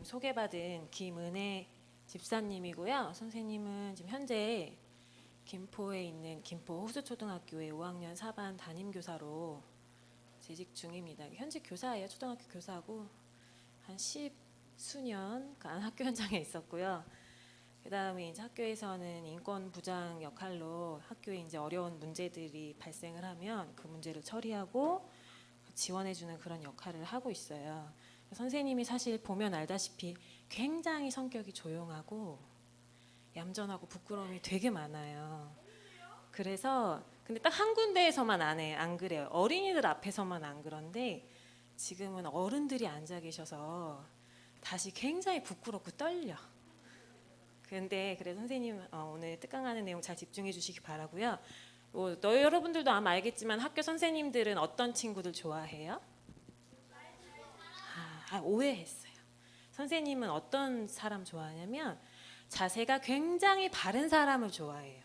지금 소개받은 김은혜 집사님이고요. 선생님은 지금 현재 김포에 있는 김포 호수초등학교의 5학년 4반 담임교사로 재직 중입니다. 현직 교사예요. 초등학교 교사고 한 10수년간 학교 현장에 있었고요. 그 다음에 이제 학교에서는 인권부장 역할로 학교에 이제 어려운 문제들이 발생을 하면 그 문제를 처리하고 지원해주는 그런 역할을 하고 있어요. 선생님이 사실 보면 알다시피 굉장히 성격이 조용하고 얌전하고 부끄러움이 되게 많아요. 그래서 근데 딱 한 군데에서만 안 그래요. 어린이들 앞에서만 안 그런데 지금은 어른들이 앉아 계셔서 다시 굉장히 부끄럽고 떨려. 근데 그래서 선생님 오늘 특강하는 내용 잘 집중해 주시기 바라고요. 여러분들도 아마 알겠지만 학교 선생님들은 어떤 친구들 좋아해요? 오해했어요. 선생님은 어떤 사람 좋아하냐면 자세가 굉장히 바른 사람을 좋아해요.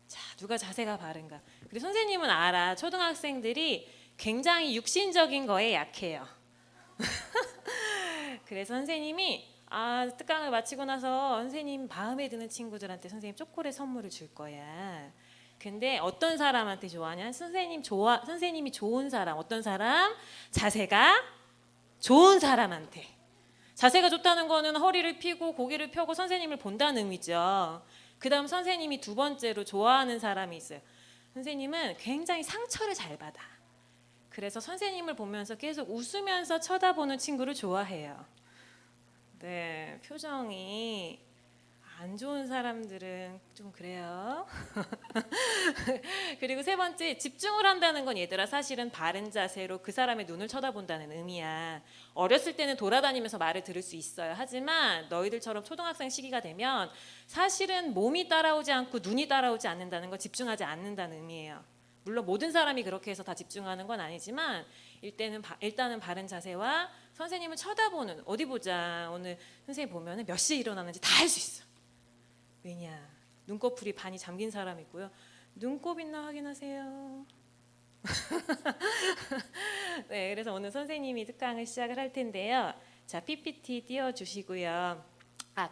자, 누가 자세가 바른가? 그리고 선생님은 알아. 초등학생들이 굉장히 육신적인 거에 약해요. 그래서 선생님이 특강을 마치고 나서 선생님 마음에 드는 친구들한테 선생님 초콜릿 선물을 줄 거야. 근데 어떤 사람한테 좋아하냐? 선생님이 좋은 사람. 어떤 사람? 자세가 좋은 사람한테. 자세가 좋다는 거는 허리를 펴고 고개를 펴고 선생님을 본다는 의미죠. 그 다음 선생님이 두 번째로 좋아하는 사람이 있어요. 선생님은 굉장히 상처를 잘 받아. 그래서 선생님을 보면서 계속 웃으면서 쳐다보는 친구를 좋아해요. 네, 표정이 안 좋은 사람들은 좀 그래요. 그리고 세 번째, 집중을 한다는 건 얘들아 사실은 바른 자세로 그 사람의 눈을 쳐다본다는 의미야. 어렸을 때는 돌아다니면서 말을 들을 수 있어요. 하지만 너희들처럼 초등학생 시기가 되면 사실은 몸이 따라오지 않고 눈이 따라오지 않는다는 건 집중하지 않는다는 의미예요. 물론 모든 사람이 그렇게 해서 다 집중하는 건 아니지만 일단은 바른 자세와 선생님을 쳐다보는, 어디 보자, 오늘 선생님 보면 몇 시에 일어나는지 다 알 수 있어. 왜냐? 눈꺼풀이 반이 잠긴 사람 있고요. 눈곱 있나 확인하세요. 네, 그래서 오늘 선생님이 특강을 시작을 할 텐데요. 자, PPT 띄워주시고요.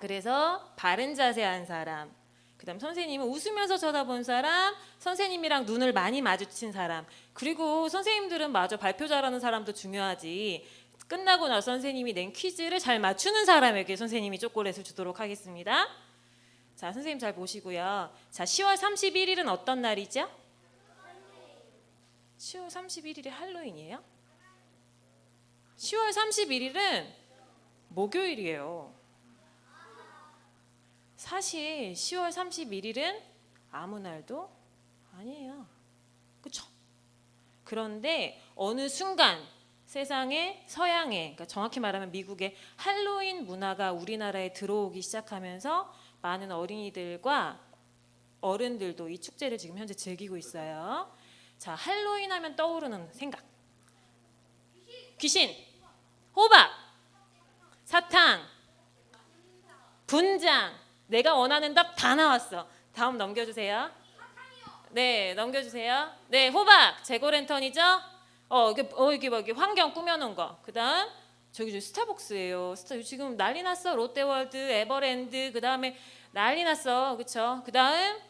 그래서 바른 자세한 사람, 그다음 선생님은 웃으면서 쳐다본 사람, 선생님이랑 눈을 많이 마주친 사람, 그리고 선생님들은 마저 발표 잘하는 사람도 중요하지. 끝나고 나서 선생님이 낸 퀴즈를 잘 맞추는 사람에게 선생님이 초콜릿을 주도록 하겠습니다. 자, 선생님 잘 보시고요. 자, 10월 31일은 어떤 날이죠? 10월 31일이 할로윈이에요? 10월 31일은 목요일이에요. 사실 10월 31일은 아무 날도 아니에요. 그렇죠? 그런데 어느 순간 세상의 서양에, 그러니까 정확히 말하면 미국의 할로윈 문화가 우리나라에 들어오기 시작하면서 많은 어린이들과 어른들도 이 축제를 지금 현재 즐기고 있어요. 자, 할로윈 하면 떠오르는 생각. 귀신, 호박, 사탕, 분장. 내가 원하는 답 다 나왔어. 다음 넘겨주세요. 네, 넘겨주세요. 네, 호박, 재고랜턴이죠? 이게 환경 꾸며놓은 거. 그 다음 저기 스타벅스예요. 지금 난리 났어. 롯데월드, 에버랜드, 그 다음에 난리 났어. 그쵸? 그 다음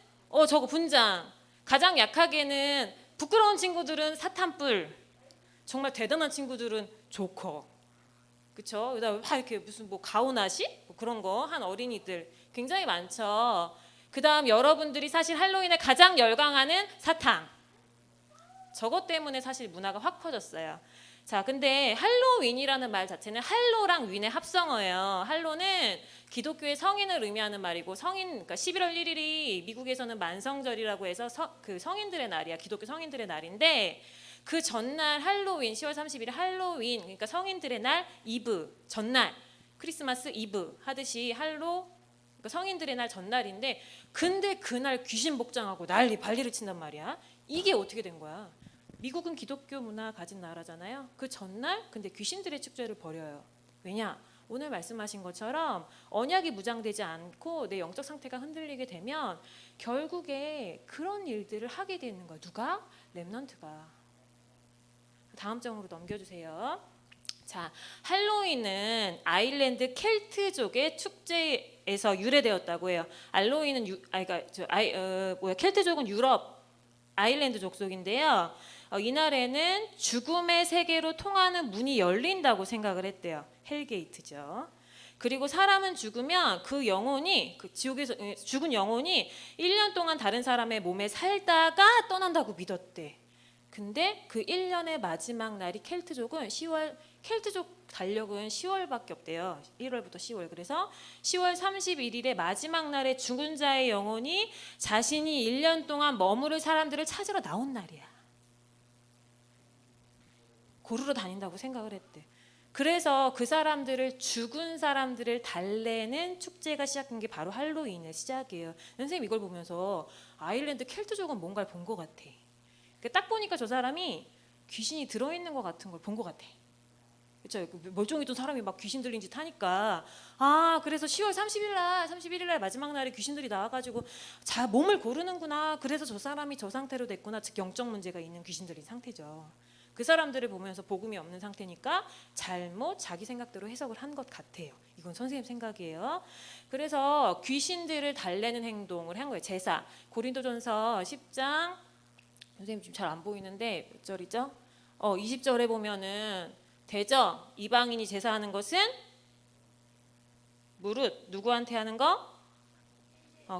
저거 분장. 가장 약하게는 부끄러운 친구들은 사탄뿔, 정말 대단한 친구들은 조커. 그쵸? 그 다음에 이렇게 무슨 가오나시? 그런 거 한 어린이들 굉장히 많죠. 그 다음 여러분들이 사실 할로윈에 가장 열광하는 사탕. 저것 때문에 사실 문화가 확 퍼졌어요. 자, 근데 할로윈이라는 말 자체는 할로랑 윈의 합성어예요. 할로는 기독교의 성인을 의미하는 말이고 그러니까 11월 1일이 미국에서는 만성절이라고 해서 그 성인들의 날이야. 기독교 성인들의 날인데 그 전날 할로윈 10월 30일 할로윈, 그러니까 성인들의 날 이브, 전날, 크리스마스 이브 하듯이 그러니까 성인들의 날 전날인데 근데 그날 귀신 복장하고 발리를 친단 말이야. 이게 어떻게 된 거야? 미국은 기독교 문화 가진 나라잖아요. 그 전날 근데 귀신들의 축제를 벌여요. 왜냐? 오늘 말씀하신 것처럼 언약이 무장되지 않고 내 영적 상태가 흔들리게 되면 결국에 그런 일들을 하게 되는 거야. 누가? 렘넌트가. 다음 장으로 넘겨주세요. 자, 할로윈은 아일랜드 켈트족의 축제에서 유래되었다고 해요. 알로윈은 켈트족은 유럽 아일랜드 족속인데요. 이날에는 죽음의 세계로 통하는 문이 열린다고 생각을 했대요. 헬게이트죠. 그리고 사람은 죽으면 그 영혼이 그 지옥에서 죽은 영혼이 1년 동안 다른 사람의 몸에 살다가 떠난다고 믿었대. 근데 그 1년의 마지막 날이 켈트족은 10월, 켈트족 달력은 10월밖에 없대요. 1월부터 10월. 그래서 10월 31일의 마지막 날에 죽은 자의 영혼이 자신이 1년 동안 머무를 사람들을 찾으러 나온 날이야. 고르러 다닌다고 생각을 했대. 그래서 그 사람들을, 죽은 사람들을 달래는 축제가 시작한 게 바로 할로윈의 시작이에요. 선생님 이걸 보면서 아일랜드 켈트족은 뭔가를 본 것 같아. 딱 보니까 저 사람이 귀신이 들어있는 것 같은 걸 본 것 같아. 그렇죠? 멀쩡했던 사람이 막 귀신 들린 짓 하니까, 아 그래서 10월 31일 날 마지막 날에 귀신들이 나와가지고 자 몸을 고르는구나. 그래서 저 사람이 저 상태로 됐구나. 즉 영적 문제가 있는 귀신들인 상태죠. 그 사람들을 보면서 복음이 없는 상태니까 잘못 자기 생각대로 해석을 한 것 같아요. 이건 선생님 생각이에요. 그래서 귀신들을 달래는 행동을 한 거예요. 제사. 고린도전서 10장, 선생님 지금 잘 안 보이는데 몇 절이죠? 20절에 보면은 되죠? 이방인이 제사하는 것은 무릇 누구한테 하는 거?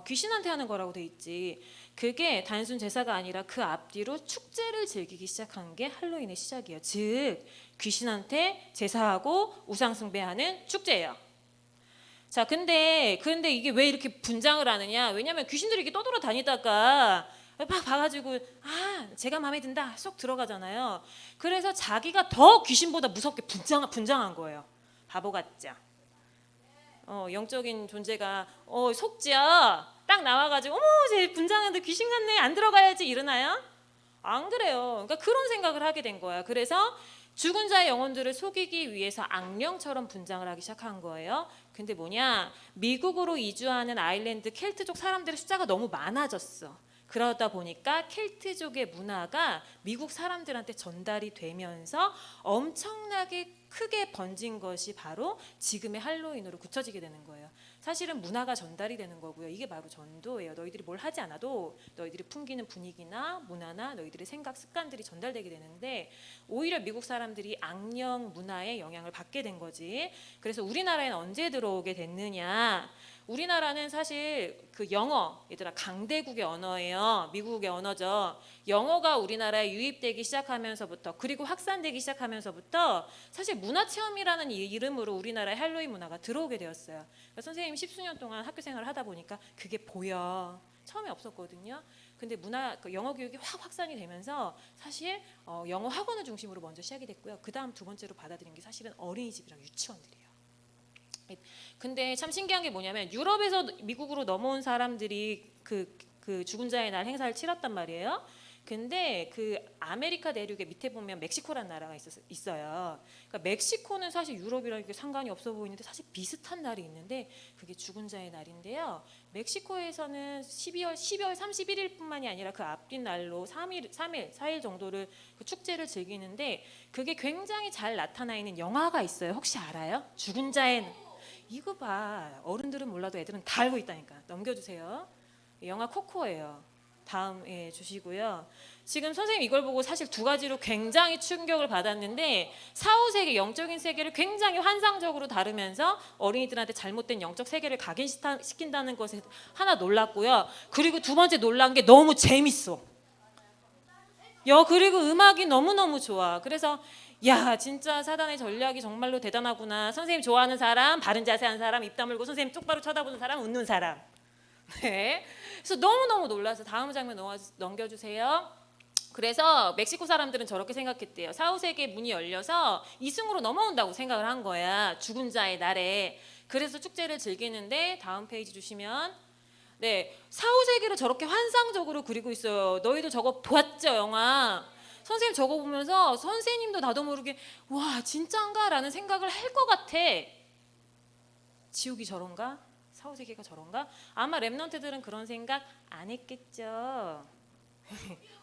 귀신한테 하는 거라고 돼 있지. 그게 단순 제사가 아니라 그 앞뒤로 축제를 즐기기 시작한 게 할로윈의 시작이에요. 즉 귀신한테 제사하고 우상 숭배하는 축제예요. 자, 근데 이게 왜 이렇게 분장을 하느냐? 왜냐면 귀신들이 이렇게 떠돌아다니다가 막 봐가지고 제가 마음에 든다 쏙 들어가잖아요. 그래서 자기가 더 귀신보다 무섭게 분장한 거예요. 바보 같죠? 영적인 존재가 속지요. 딱 나와가지고 어머 쟤 분장하는데 귀신 같네 안 들어가야지 이러나요? 안 그래요. 그러니까 그런 생각을 하게 된 거야. 그래서 죽은 자의 영혼들을 속이기 위해서 악령처럼 분장을 하기 시작한 거예요. 근데 뭐냐? 미국으로 이주하는 아일랜드 켈트족 사람들의 숫자가 너무 많아졌어. 그러다 보니까 켈트족의 문화가 미국 사람들한테 전달이 되면서 엄청나게 크게 번진 것이 바로 지금의 할로윈으로 굳혀지게 되는 거예요. 사실은 문화가 전달이 되는 거고요. 이게 바로 전도예요. 너희들이 뭘 하지 않아도 너희들이 풍기는 분위기나 문화나 너희들의 생각 습관들이 전달되게 되는데 오히려 미국 사람들이 악령 문화의 영향을 받게 된 거지. 그래서 우리나라에는 언제 들어오게 됐느냐? 우리나라는 사실 그 영어, 얘들아 강대국의 언어예요. 미국의 언어죠. 영어가 우리나라에 유입되기 시작하면서부터 그리고 확산되기 시작하면서부터 사실 문화체험이라는 이름으로 우리나라의 할로윈 문화가 들어오게 되었어요. 그러니까 선생님 10수년 동안 학교 생활을 하다 보니까 그게 보여. 처음에 없었거든요. 근데 영어 교육이 확 확산이 되면서 사실 영어 학원을 중심으로 먼저 시작이 됐고요. 그 다음 두 번째로 받아들인 게 사실은 어린이집이랑 유치원들이에요. 근데 참 신기한 게 뭐냐면 유럽에서 미국으로 넘어온 사람들이 그 죽은 자의 날 행사를 치렀단 말이에요. 근데 그 아메리카 내륙에 밑에 보면 멕시코라는 나라가 있어요. 그러니까 멕시코는 사실 유럽이랑 이렇게 상관이 없어 보이는데 사실 비슷한 날이 있는데 그게 죽은 자의 날인데요. 멕시코에서는 12월 31일뿐만이 아니라 그 앞뒤 날로 4일 정도를 그 축제를 즐기는데 그게 굉장히 잘 나타나 있는 영화가 있어요. 혹시 알아요? 죽은 자의 이거 봐. 어른들은 몰라도 애들은 다 알고 있다니까. 넘겨주세요. 영화 코코예요. 다음 주시고요. 지금 선생님 이걸 보고 사실 두 가지로 굉장히 충격을 받았는데 4, 5세계 영적인 세계를 굉장히 환상적으로 다루면서 어린이들한테 잘못된 영적 세계를 각인시킨다는 것에 하나 놀랐고요. 그리고 두 번째 놀란 게 너무 재밌어. 그리고 음악이 너무너무 좋아. 그래서 야 진짜 사단의 전략이 정말로 대단하구나. 선생님 좋아하는 사람, 바른 자세한 사람, 입 다물고 선생님 똑바로 쳐다보는 사람, 웃는 사람. 네. 그래서 너무너무 놀라서 다음 장면 넘겨주세요. 그래서 멕시코 사람들은 저렇게 생각했대요. 4, 5세기 문이 열려서 이승으로 넘어온다고 생각을 한 거야. 죽은 자의 날에. 그래서 축제를 즐기는데 다음 페이지 주시면 4, 5세기를 저렇게 환상적으로 그리고 있어요. 너희들 저거 봤죠 영화? 선생님 저거 보면서 선생님도 나도 모르게 와 진짜인가? 라는 생각을 할 것 같아. 지옥이 저런가? 4, 5세기가 저런가? 아마 랩런트들은 그런 생각 안 했겠죠.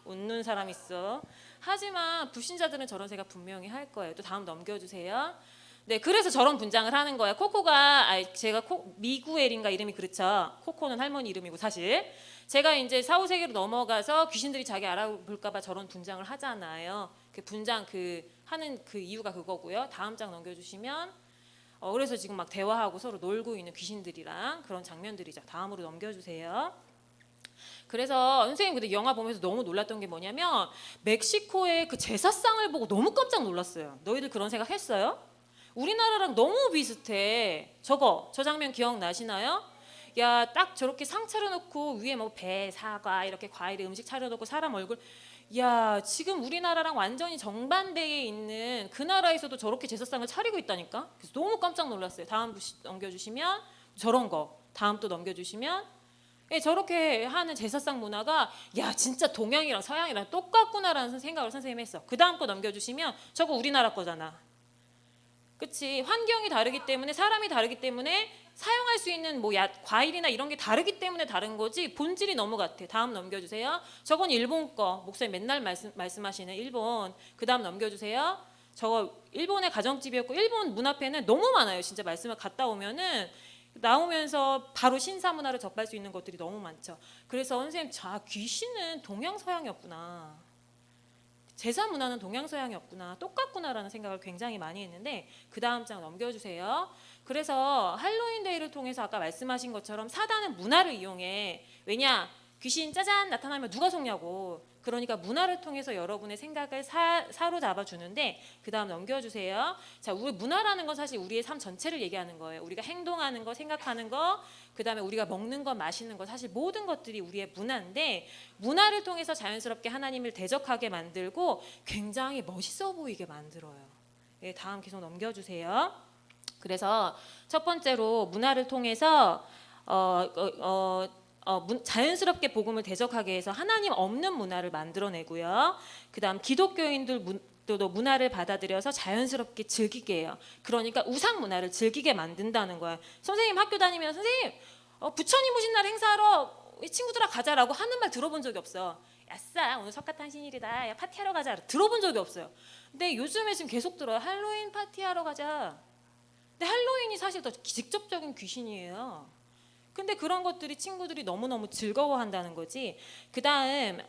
웃는 사람 있어. 하지만 불신자들은 저런 생각 분명히 할 거예요. 또 다음 넘겨주세요. 네, 그래서 저런 분장을 하는 거예요. 코코가 제가 미구엘인가 이름이 그렇죠. 코코는 할머니 이름이고 사실 제가 이제 사후세계로 넘어가서 귀신들이 자기 알아볼까봐 저런 분장을 하잖아요. 그 분장 하는 그 이유가 그거고요. 다음 장 넘겨주시면 그래서 지금 막 대화하고 서로 놀고 있는 귀신들이랑 그런 장면들이죠. 다음으로 넘겨주세요. 그래서 선생님 근데 영화 보면서 너무 놀랐던 게 뭐냐면 멕시코의 그 제사상을 보고 너무 깜짝 놀랐어요. 너희들 그런 생각 했어요? 우리나라랑 너무 비슷해. 저 장면 기억나시나요? 야, 딱 저렇게 상 차려놓고 위에 뭐 배, 사과 이렇게 과일 음식 차려놓고 사람 얼굴. 야, 지금 우리나라랑 완전히 정반대에 있는 그 나라에서도 저렇게 제사상을 차리고 있다니까. 그래서 너무 깜짝 놀랐어요. 다음 넘겨주시면 저런 거. 다음 또 넘겨주시면 예, 저렇게 하는 제사상 문화가 야 진짜 동양이랑 서양이랑 똑같구나라는 생각을 선생님이 했어. 그 다음 거 넘겨주시면 저거 우리나라 거잖아. 그치? 환경이 다르기 때문에 사람이 다르기 때문에 사용할 수 있는 뭐 과일이나 이런 게 다르기 때문에 다른 거지 본질이 너무 같아. 다음 넘겨주세요. 저건 일본 거. 목사님 맨날 말씀하시는 일본. 그 다음 넘겨주세요. 저거 일본의 가정집이었고 일본 문 앞에는 너무 많아요. 진짜 말씀을 갔다 오면은 나오면서 바로 신사 문화를 접할 수 있는 것들이 너무 많죠. 그래서 선생님 귀신은 동양 서양이었구나. 제사 문화는 동양 서양이었구나. 똑같구나라는 생각을 굉장히 많이 했는데 그 다음 장 넘겨주세요. 그래서 할로윈데이를 통해서 아까 말씀하신 것처럼 사단은 문화를 이용해. 왜냐? 귀신 짜잔 나타나면 누가 속냐고. 그러니까 문화를 통해서 여러분의 생각을 사로잡아 주는데 그 다음 넘겨주세요. 자, 우리 문화라는 건 사실 우리의 삶 전체를 얘기하는 거예요. 우리가 행동하는 거, 생각하는 거, 그 다음에 우리가 먹는 거, 마시는 거, 사실 모든 것들이 우리의 문화인데 문화를 통해서 자연스럽게 하나님을 대적하게 만들고 굉장히 멋있어 보이게 만들어요. 예, 다음 계속 넘겨주세요. 그래서 첫 번째로 문화를 통해서 자연스럽게 복음을 대적하게 해서 하나님 없는 문화를 만들어내고요. 그 다음 기독교인들도 문화를 받아들여서 자연스럽게 즐기게 해요. 그러니까 우상 문화를 즐기게 만든다는 거야. 선생님 학교 다니면 선생님 부처님 오신 날 행사하러 친구들아 가자라고 하는 말 들어본 적이 없어. 야싸 오늘 석가탄신일이다. 야 파티하러 가자. 들어본 적이 없어요. 근데 요즘에 지금 계속 들어요. 할로윈 파티하러 가자. 근데 할로윈이 사실 더 직접적인 귀신이에요. 근데 그런 것들이 친구들이 너무너무 즐거워한다는 거지. 그 다음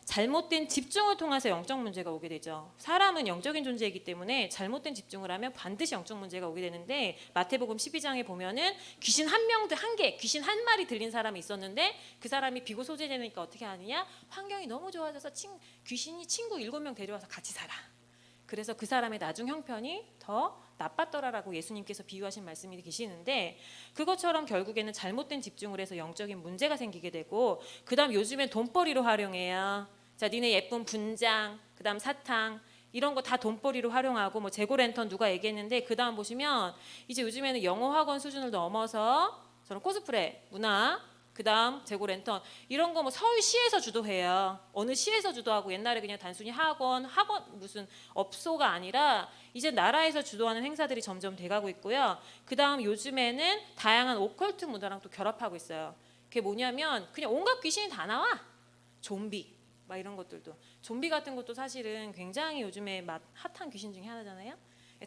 잘못된 집중을 통해서 영적 문제가 오게 되죠. 사람은 영적인 존재이기 때문에 잘못된 집중을 하면 반드시 영적 문제가 오게 되는데 마태복음 12장에 보면은 귀신 귀신 한 마리 들린 사람이 있었는데 그 사람이 비고 소재되니까 어떻게 하느냐? 환경이 너무 좋아져서 귀신이 친구 7명 데려와서 같이 살아. 그래서 그 사람의 나중 형편이 더 나빴더라라고 예수님께서 비유하신 말씀이 계시는데 그것처럼 결국에는 잘못된 집중을 해서 영적인 문제가 생기게 되고 그 다음 요즘엔 돈벌이로 활용해요. 자, 니네 예쁜 분장, 그 다음 사탕 이런 거 다 돈벌이로 활용하고 뭐 재고랜턴 누가 얘기했는데 그 다음 보시면 이제 요즘에는 영어 학원 수준을 넘어서 저는 코스프레 문화 그 다음 재고랜턴 이런 거 뭐 서울시에서 주도해요. 어느 시에서 주도하고 옛날에 그냥 단순히 학원 무슨 업소가 아니라 이제 나라에서 주도하는 행사들이 점점 돼가고 있고요. 그 다음 요즘에는 다양한 오컬트 문화랑 또 결합하고 있어요. 그게 뭐냐면 그냥 온갖 귀신이 다 나와. 좀비 막 이런 것들도 좀비 같은 것도 사실은 굉장히 요즘에 핫한 귀신 중에 하나잖아요.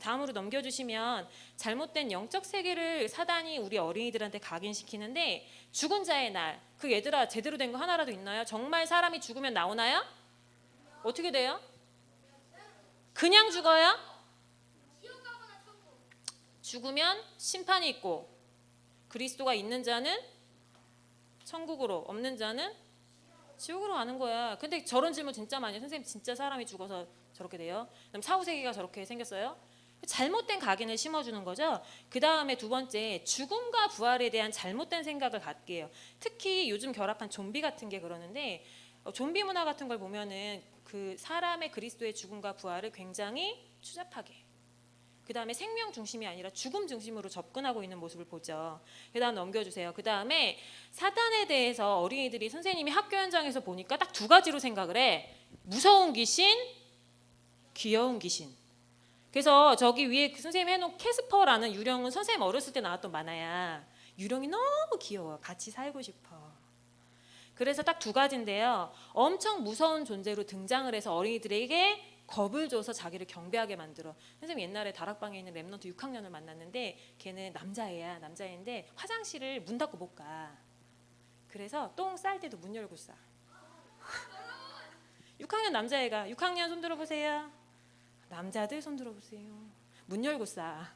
다음으로 넘겨주시면 잘못된 영적 세계를 사단이 우리 어린이들한테 각인시키는데 죽은 자의 날 그 얘들아 제대로 된 거 하나라도 있나요? 정말 사람이 죽으면 나오나요? 어떻게 돼요? 그냥 죽어요? 죽으면 심판이 있고 그리스도가 있는 자는 천국으로 없는 자는 지옥으로 가는 거야. 근데 저런 질문 진짜 많이 해요. 선생님 진짜 사람이 죽어서 저렇게 돼요? 그럼 사후세계가 저렇게 생겼어요? 잘못된 각인을 심어주는 거죠. 그 다음에 두 번째 죽음과 부활에 대한 잘못된 생각을 갖게 해요. 특히 요즘 결합한 좀비 같은 게 그러는데 좀비 문화 같은 걸 보면은 그 사람의 그리스도의 죽음과 부활을 굉장히 추잡하게 그 다음에 생명 중심이 아니라 죽음 중심으로 접근하고 있는 모습을 보죠. 그 다음 넘겨주세요. 그 다음에 사단에 대해서 어린이들이 선생님이 학교 현장에서 보니까 딱 두 가지로 생각을 해. 무서운 귀신, 귀여운 귀신. 그래서 저기 위에 선생님이 해놓은 캐스퍼라는 유령은 선생님 어렸을 때 나왔던 만화야. 유령이 너무 귀여워. 같이 살고 싶어. 그래서 딱 두 가지인데요. 엄청 무서운 존재로 등장을 해서 어린이들에게 겁을 줘서 자기를 경배하게 만들어. 선생님 옛날에 다락방에 있는 랩넌트 6학년을 만났는데 걔는 남자애인데 화장실을 문 닫고 못 가. 그래서 똥 쌀 때도 문 열고 싸. 6학년 남자애가 6학년 손 들어보세요. 남자들 손 들어보세요. 문 열고 싸.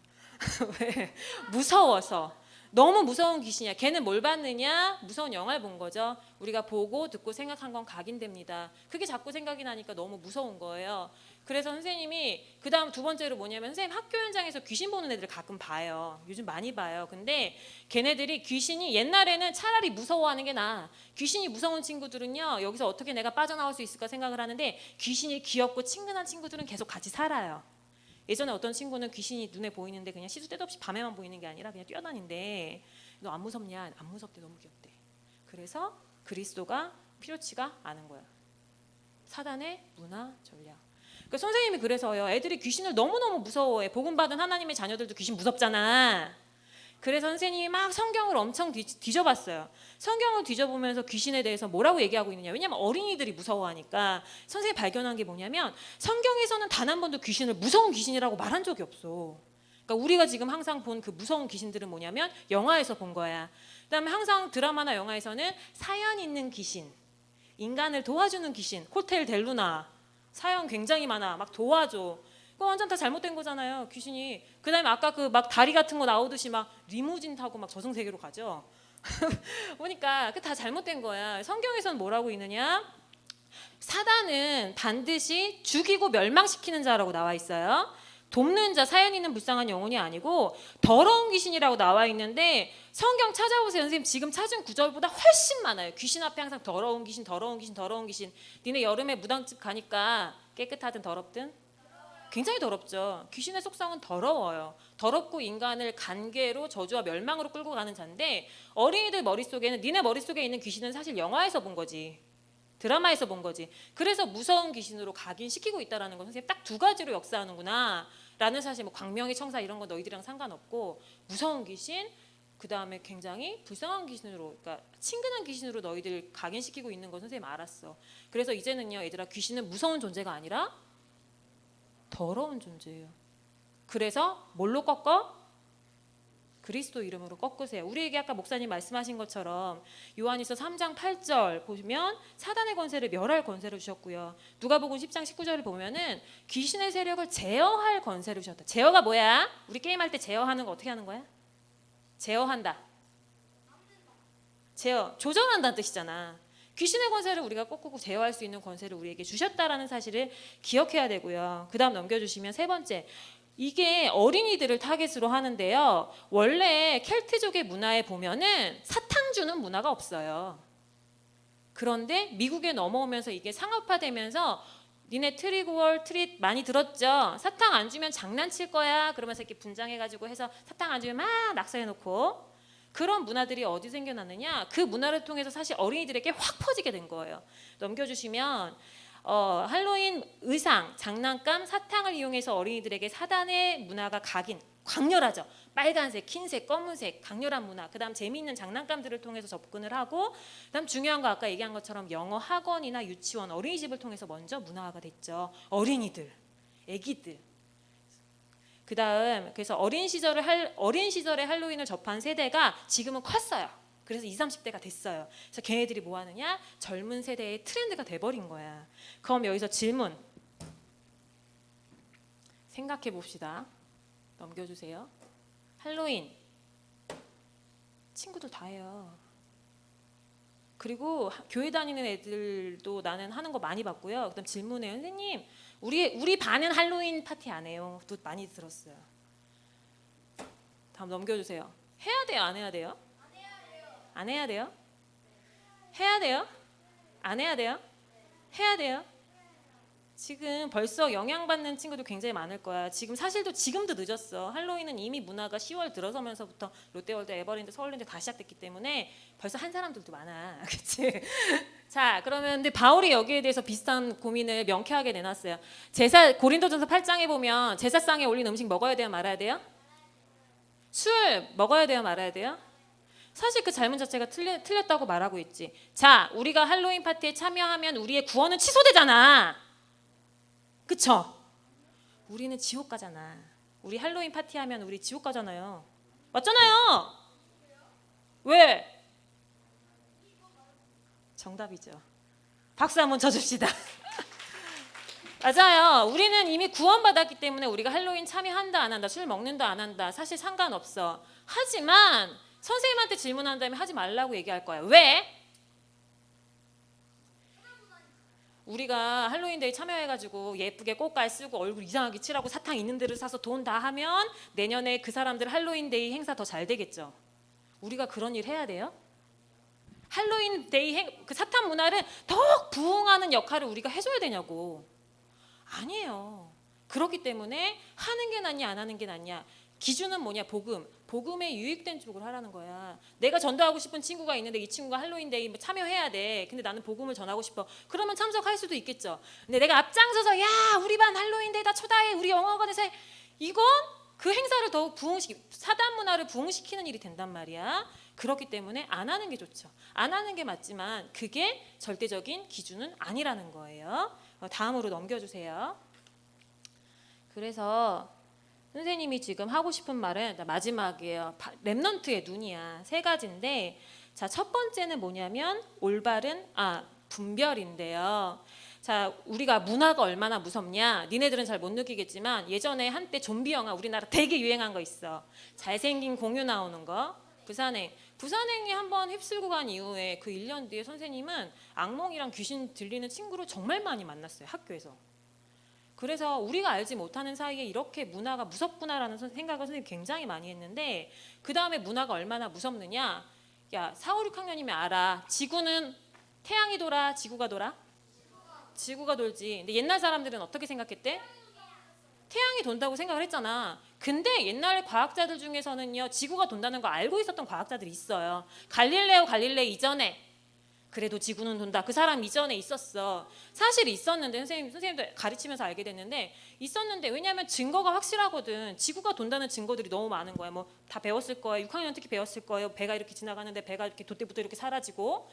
왜? 무서워서. 너무 무서운 귀신이야. 걔는 뭘 봤느냐? 무서운 영화를 본 거죠. 우리가 보고 듣고 생각한 건 각인됩니다. 그게 자꾸 생각이 나니까 너무 무서운 거예요. 그래서 선생님이 그 다음 두 번째로 뭐냐면 선생님 학교 현장에서 귀신 보는 애들을 가끔 봐요. 요즘 많이 봐요. 근데 걔네들이 귀신이 옛날에는 차라리 무서워하는 게 나아. 귀신이 무서운 친구들은요. 여기서 어떻게 내가 빠져나올 수 있을까 생각을 하는데 귀신이 귀엽고 친근한 친구들은 계속 같이 살아요. 예전에 어떤 친구는 귀신이 눈에 보이는데 그냥 시도 때도 없이 밤에만 보이는 게 아니라 그냥 뛰어다닌대. 너 안 무섭냐? 안 무섭대. 너무 귀엽대. 그래서 그리스도가 필요치가 않은 거야. 사단의 문화 전략. 그러니까 선생님이 그래서요. 애들이 귀신을 너무너무 무서워해. 복음 받은 하나님의 자녀들도 귀신 무섭잖아. 그래서 선생님이 막 성경을 엄청 뒤져봤어요. 성경을 뒤져보면서 귀신에 대해서 뭐라고 얘기하고 있느냐. 왜냐하면 어린이들이 무서워하니까. 선생님이 발견한 게 뭐냐면 성경에서는 단 한 번도 귀신을 무서운 귀신이라고 말한 적이 없어. 그러니까 우리가 지금 항상 본 그 무서운 귀신들은 뭐냐면 영화에서 본 거야. 그다음에 항상 드라마나 영화에서는 사연 있는 귀신, 인간을 도와주는 귀신, 호텔 델루나 사연 굉장히 많아. 막 도와줘. 그거 완전 다 잘못된 거잖아요. 귀신이. 그다음에 아까 그 막 다리 같은 거 나오듯이 막 리무진 타고 막 저승세계로 가죠. 보니까 그 다 잘못된 거야. 성경에서는 뭐라고 있느냐? 사단은 반드시 죽이고 멸망시키는 자라고 나와 있어요. 돕는 자, 사연 있는 불쌍한 영혼이 아니고 더러운 귀신이라고 나와 있는데 성경 찾아보세요. 선생님 지금 찾은 구절보다 훨씬 많아요. 귀신 앞에 항상 더러운 귀신, 더러운 귀신, 더러운 귀신. 니네 여름에 무당집 가니까 깨끗하든 더럽든 굉장히 더럽죠. 귀신의 속성은 더러워요. 더럽고 인간을 간계로 저주와 멸망으로 끌고 가는 자인데 어린이들 머릿속에는 니네 머릿속에 있는 귀신은 사실 영화에서 본 거지. 드라마에서 본 거지. 그래서 무서운 귀신으로 각인시키고 있다는 건 선생님 딱 두 가지로 역사하는구나 라는 사실 뭐 광명의 청사 이런 거 너희들이랑 상관없고 무서운 귀신 그 다음에 굉장히 불쌍한 귀신으로 그러니까 친근한 귀신으로 너희들 각인시키고 있는 건 선생님 알았어. 그래서 이제는요 얘들아 귀신은 무서운 존재가 아니라 더러운 존재예요. 그래서 뭘로 꺾어? 그리스도 이름으로 꺾으세요. 우리에게 아까 목사님 말씀하신 것처럼 요한일서 3장 8절 보시면 사단의 권세를 멸할 권세를 주셨고요. 누가복음 10장 19절을 보면은 귀신의 세력을 제어할 권세를 주셨다. 제어가 뭐야? 우리 게임할 때 제어하는 거 어떻게 하는 거야? 제어한다. 제어, 조절한다는 뜻이잖아. 귀신의 권세를 우리가 꺾고 제어할 수 있는 권세를 우리에게 주셨다라는 사실을 기억해야 되고요. 그 다음 넘겨주시면 세 번째. 이게 어린이들을 타겟으로 하는데요. 원래 켈트족의 문화에 보면은 사탕 주는 문화가 없어요. 그런데 미국에 넘어오면서 이게 상업화되면서 니네 트릭월 트릿 많이 들었죠? 사탕 안 주면 장난칠 거야. 그러면서 이렇게 분장해가지고 해서 사탕 안 주면 막 낙서해놓고 그런 문화들이 어디 생겨났느냐? 그 문화를 통해서 사실 어린이들에게 확 퍼지게 된 거예요. 넘겨주시면 할로윈 의상, 장난감, 사탕을 이용해서 어린이들에게 사단의 문화가 각인, 강렬하죠. 빨간색, 흰색, 검은색, 강렬한 문화. 그다음 재미있는 장난감들을 통해서 접근을 하고 그다음 중요한 거 아까 얘기한 것처럼 영어 학원이나 유치원, 어린이집을 통해서 먼저 문화화가 됐죠. 어린이들, 아기들. 그다음 그래서 어린 시절에 할로윈을 접한 세대가 지금은 컸어요. 그래서 20, 30대가 됐어요. 그래서 걔네들이 뭐 하느냐? 젊은 세대의 트렌드가 돼버린 거야. 그럼 여기서 질문 생각해 봅시다. 넘겨주세요. 할로윈 친구들 다 해요. 그리고 교회 다니는 애들도 나는 하는 거 많이 봤고요. 그다음 질문해요. 선생님 우리 반은 할로윈 파티 안 해요. 또 많이 들었어요. 다음 넘겨주세요. 해야 돼요? 안 해야 돼요? 안 해야 돼요? 해야 돼요? 안 해야 돼요? 해야 돼요? 지금 벌써 영향받는 친구들 굉장히 많을 거야. 지금도 늦었어. 할로윈은 이미 문화가 10월 들어서면서부터 롯데월드, 에버랜드, 서울랜드 다 시작됐기 때문에 벌써 한 사람들도 많아. 그렇지? 자, 그러면 근데 바울이 여기에 대해서 비슷한 고민을 명쾌하게 내놨어요. 고린도전서 8장에 보면 제사상에 올린 음식 먹어야 돼요, 말아야 돼요? 술 먹어야 돼요, 말아야 돼요? 사실 그 잘못 자체가 틀렸다고 말하고 있지. 자, 우리가 할로윈 파티에 참여하면 우리의 구원은 취소되잖아. 그쵸? 우리는 지옥 가잖아. 우리 할로윈 파티하면 우리 지옥 가잖아요. 맞잖아요. 왜? 정답이죠. 박수 한번 쳐줍시다. 맞아요. 우리는 이미 구원받았기 때문에 우리가 할로윈 참여한다 안 한다, 술 먹는다 안 한다 사실 상관없어. 하지만 선생님한테 질문한다면 하지 말라고 얘기할 거야. 왜? 우리가 할로윈데이 참여해가지고 예쁘게 꽃갈 쓰고 얼굴 이상하게 칠하고 사탕 있는 데를 사서 돈 다 하면 내년에 그 사람들 할로윈데이 행사 더 잘 되겠죠. 우리가 그런 일 해야 돼요? 할로윈데이 그 사탕 문화를 더욱 부흥하는 역할을 우리가 해줘야 되냐고. 아니에요. 그렇기 때문에 하는 게 낫냐 안 하는 게 낫냐. 기준은 뭐냐? 복음에 유익된 쪽으로 하라는 거야. 내가 전도하고 싶은 친구가 있는데 이 친구가 할로윈데이 참여해야 돼. 근데 나는 복음을 전하고 싶어. 그러면 참석할 수도 있겠죠. 근데 내가 앞장서서 야 우리 반 할로윈데이 다 초대해. 우리 영어관에서 해. 이건 그 행사를 더욱 사단 문화를 부흥시키는 일이 된단 말이야. 그렇기 때문에 안 하는 게 좋죠. 안 하는 게 맞지만 그게 절대적인 기준은 아니라는 거예요. 다음으로 넘겨주세요. 그래서 선생님이 지금 하고 싶은 말은 마지막이에요. 렘넌트의 눈이야. 세 가지인데, 자, 첫 번째는 뭐냐면 올바른 분별인데요. 자, 우리가 문화가 얼마나 무섭냐? 니네들은 잘 못 느끼겠지만 예전에 한때 좀비 영화 우리나라 되게 유행한 거 있어. 잘생긴 공유 나오는 거. 부산행이 한번 휩쓸고 간 이후에 그 1년 뒤에 선생님은 악몽이랑 귀신 들리는 친구를 정말 많이 만났어요. 학교에서. 그래서 우리가 알지 못하는 사이에 이렇게 문화가 무섭구나라는 생각을 선생님이 굉장히 많이 했는데, 그 다음에 문화가 얼마나 무섭느냐. 야 4, 5, 6학년이면 알아. 지구는 태양이 돌아 지구가 돌아? 지구가 돌지. 근데 옛날 사람들은 어떻게 생각했대? 태양이 돈다고 생각을 했잖아. 근데 옛날 과학자들 중에서는요 지구가 돈다는 거 알고 있었던 과학자들이 있어요. 갈릴레이 이전에. 그래도 지구는 돈다. 그 사람 이전에 있었어. 사실 있었는데 선생님도 가르치면서 알게 됐는데 있었는데, 왜냐하면 증거가 확실하거든. 지구가 돈다는 증거들이 너무 많은 거야. 뭐 다 배웠을 거예요. 6학년 특히 배웠을 거예요. 배가 이렇게 지나가는데 배가 이렇게 돛대부터 이렇게 사라지고.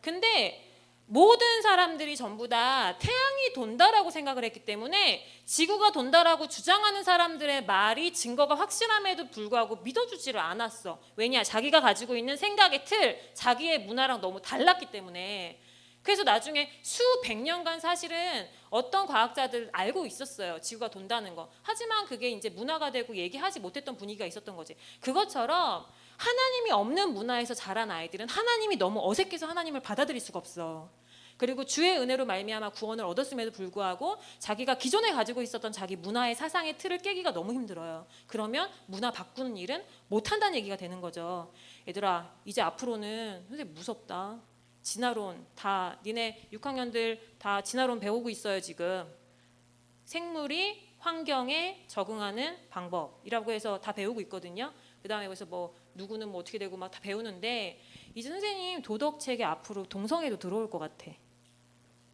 근데 모든 사람들이 전부 다 태양이 돈다라고 생각을 했기 때문에 지구가 돈다라고 주장하는 사람들의 말이 증거가 확실함에도 불구하고 믿어주지를 않았어. 왜냐? 자기가 가지고 있는 생각의 틀, 자기의 문화랑 너무 달랐기 때문에. 그래서 나중에 수백 년간 사실은 어떤 과학자들 알고 있었어요. 지구가 돈다는 거. 하지만 그게 이제 문화가 되고 얘기하지 못했던 분위기가 있었던 거지. 그것처럼 하나님이 없는 문화에서 자란 아이들은 하나님이 너무 어색해서 하나님을 받아들일 수가 없어. 그리고 주의 은혜로 말미암아 구원을 얻었음에도 불구하고 자기가 기존에 가지고 있었던 자기 문화의 사상의 틀을 깨기가 너무 힘들어요. 그러면 문화 바꾸는 일은 못한다는 얘기가 되는 거죠. 얘들아, 이제 앞으로는 선생님 무섭다. 진화론 다 니네 6학년들 다 진화론 배우고 있어요. 지금 생물이 환경에 적응하는 방법이라고 해서 다 배우고 있거든요. 그 다음에 그래서 뭐 누구는 뭐 어떻게 되고 막 다 배우는데, 이제 선생님 도덕책에 앞으로 동성애도 들어올 것 같아.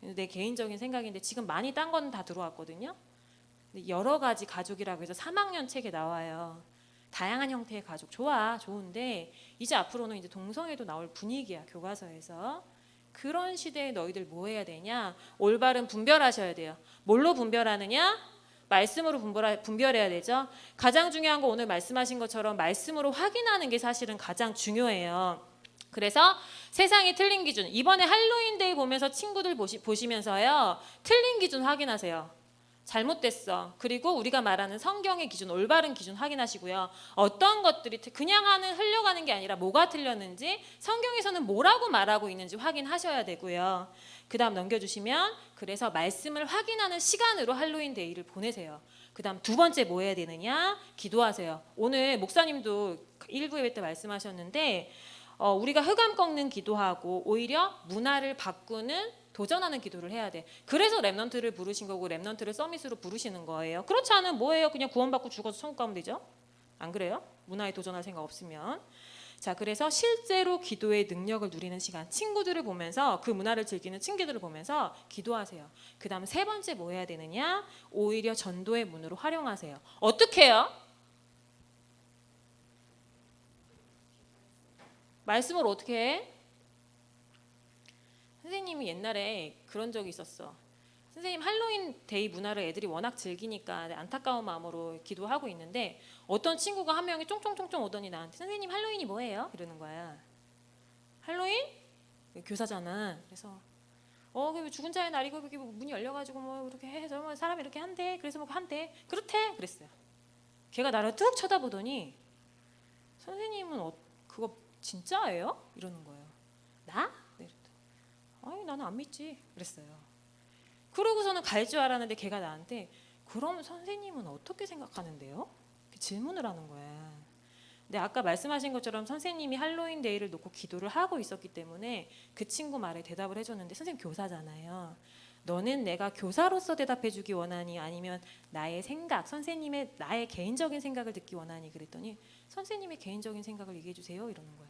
내 개인적인 생각인데 지금 많이 딴 건 다 들어왔거든요. 여러 가지 가족이라고 해서 3학년 책에 나와요. 다양한 형태의 가족 좋은데 이제 앞으로는 이제 동성애도 나올 분위기야. 교과서에서. 그런 시대에 너희들 뭐 해야 되냐? 올바른 분별하셔야 돼요. 뭘로 분별하느냐? 말씀으로 분별해야 되죠. 가장 중요한 거 오늘 말씀하신 것처럼 말씀으로 확인하는 게 사실은 가장 중요해요. 그래서 세상이 틀린 기준, 이번에 할로윈데이 보면서 친구들 보시면서요 틀린 기준 확인하세요. 잘못됐어. 그리고 우리가 말하는 성경의 기준, 올바른 기준 확인하시고요. 어떤 것들이 그냥 흘려가는 게 아니라 뭐가 틀렸는지, 성경에서는 뭐라고 말하고 있는지 확인하셔야 되고요. 그 다음 넘겨주시면, 그래서 말씀을 확인하는 시간으로 할로윈 데이를 보내세요. 그 다음 두 번째 뭐 해야 되느냐? 기도하세요. 오늘 목사님도 1부 예배 때 말씀하셨는데 우리가 흑암 꺾는 기도하고 오히려 문화를 바꾸는 도전하는 기도를 해야 돼. 그래서 렘넌트를 부르신 거고 렘넌트를 서밋으로 부르시는 거예요. 그렇지 않으면 뭐예요? 그냥 구원받고 죽어서 천국 가면 되죠? 안 그래요? 문화에 도전할 생각 없으면. 자, 그래서 실제로 기도의 능력을 누리는 시간, 친구들을 보면서 그 문화를 즐기는 친구들을 보면서 기도하세요. 그 다음 세 번째 뭐 해야 되느냐? 오히려 전도의 문으로 활용하세요. 어떻게 해요? 말씀을 어떻게 해? 선생님이 옛날에 그런 적이 있었어. 선생님 할로윈 데이 문화를 애들이 워낙 즐기니까 안타까운 마음으로 기도하고 있는데 어떤 친구가 한 명이 쫑쫑쫑쫑 오더니 나한테 선생님 할로윈이 뭐예요? 이러는 거야. 할로윈? 교사잖아. 그래서 그 죽은 자의 날이고 이렇게 문이 열려가지고 뭐 이렇게 해서 뭐 사람이 이렇게 한대. 그래서 뭐 한대. 그렇대. 그랬어요. 걔가 나를 뚝 쳐다보더니 선생님은 그거 진짜예요? 이러는 거예요. 나? 네, 아니 나는 안 믿지. 그랬어요. 그러고서는 갈 줄 알았는데 걔가 나한테 그럼 선생님은 어떻게 생각하는데요? 이렇게 질문을 하는 거야. 근데 아까 말씀하신 것처럼 선생님이 할로윈 데이를 놓고 기도를 하고 있었기 때문에 그 친구 말에 대답을 해줬는데 선생님 교사잖아요. 너는 내가 교사로서 대답해주기 원하니 아니면 나의 생각, 선생님의 나의 개인적인 생각을 듣기 원하니 그랬더니 선생님의 개인적인 생각을 얘기해 주세요 이러는 거야.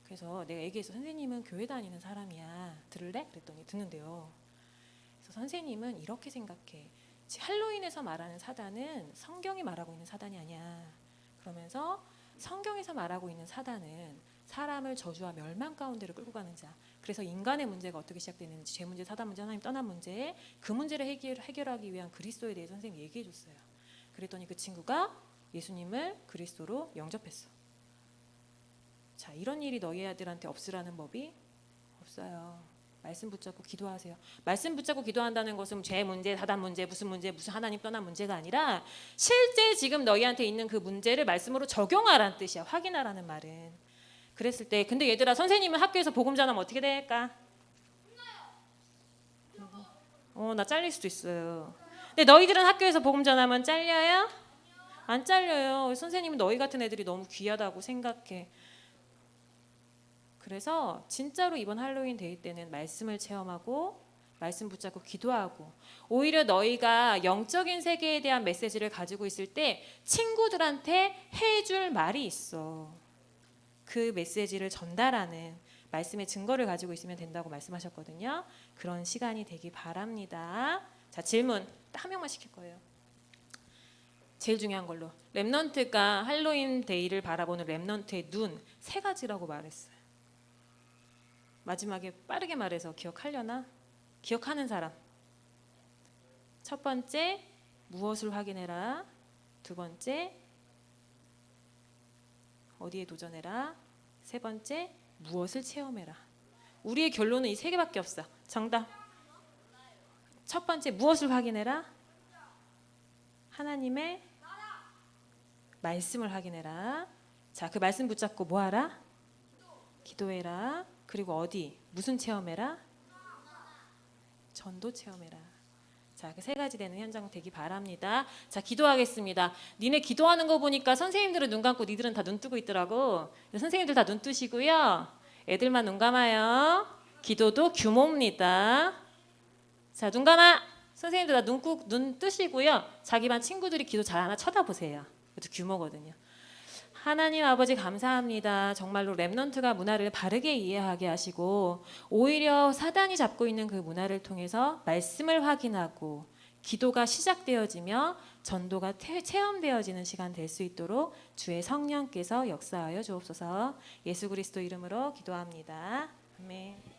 그래서 내가 얘기했어. 선생님은 교회 다니는 사람이야. 들을래? 그랬더니 듣는데요. 그래서 선생님은 이렇게 생각해. 할로윈에서 말하는 사단은 성경이 말하고 있는 사단이 아니야. 그러면서 성경에서 말하고 있는 사단은 사람을 저주와 멸망 가운데로 끌고 가는 자. 그래서 인간의 문제가 어떻게 시작되는지 죄 문제, 사단 문제, 하나님 떠난 문제 그 문제를 해결하기 위한 그리스도에 대해서 선생님이 얘기해 줬어요. 그랬더니 그 친구가 예수님을 그리스도로 영접했어. 자, 이런 일이 너희 아들한테 없으라는 법이 없어요. 말씀 붙잡고 기도하세요. 말씀 붙잡고 기도한다는 것은 죄 문제, 사단 문제, 무슨 하나님 떠난 문제가 아니라 실제 지금 너희한테 있는 그 문제를 말씀으로 적용하라는 뜻이야. 확인하라는 말은. 그랬을 때 근데 얘들아 선생님은 학교에서 복음 전하면 어떻게 될까? 나 잘릴 수도 있어요. 근데 너희들은 학교에서 복음 전하면 잘려요? 안 잘려요. 선생님은 너희 같은 애들이 너무 귀하다고 생각해. 그래서 진짜로 이번 할로윈 데이 때는 말씀을 체험하고 말씀 붙잡고 기도하고 오히려 너희가 영적인 세계에 대한 메시지를 가지고 있을 때 친구들한테 해줄 말이 있어. 그 메시지를 전달하는 말씀의 증거를 가지고 있으면 된다고 말씀하셨거든요. 그런 시간이 되기 바랍니다. 자, 질문 한 명만 시킬 거예요. 제일 중요한 걸로 렘넌트가 할로윈 데이를 바라보는 렘넌트의 눈 3가지라고 말했어요. 마지막에 빠르게 말해서 기억하려나? 기억하는 사람. 첫 번째, 무엇을 확인해라. 두 번째, 어디에 도전해라. 세 번째, 무엇을 체험해라. 우리의 결론은 이 3개밖에 없어. 정답. 첫 번째, 무엇을 확인해라. 하나님의 말씀을 확인해라. 자, 그 말씀 붙잡고 뭐하라? 기도해라. 그리고 어디? 무슨 체험해라? 전도 체험해라. 자, 그 3가지 되는 현장 되기 바랍니다. 자, 기도하겠습니다. 니네 기도하는 거 보니까 선생님들은 눈 감고 니들은 다 눈 뜨고 있더라고. 선생님들 다 눈 뜨시고요. 애들만 눈 감아요. 기도도 규모입니다. 자, 눈 감아. 선생님들 다 눈 뜨시고요. 자기 반 친구들이 기도 잘 하나 쳐다보세요. 그것도 규모거든요. 하나님 아버지 감사합니다. 정말로 렘넌트가 문화를 바르게 이해하게 하시고 오히려 사단이 잡고 있는 그 문화를 통해서 말씀을 확인하고 기도가 시작되어지며 전도가 체험되어지는 시간 될 수 있도록 주의 성령께서 역사하여 주옵소서. 예수 그리스도 이름으로 기도합니다. 아멘.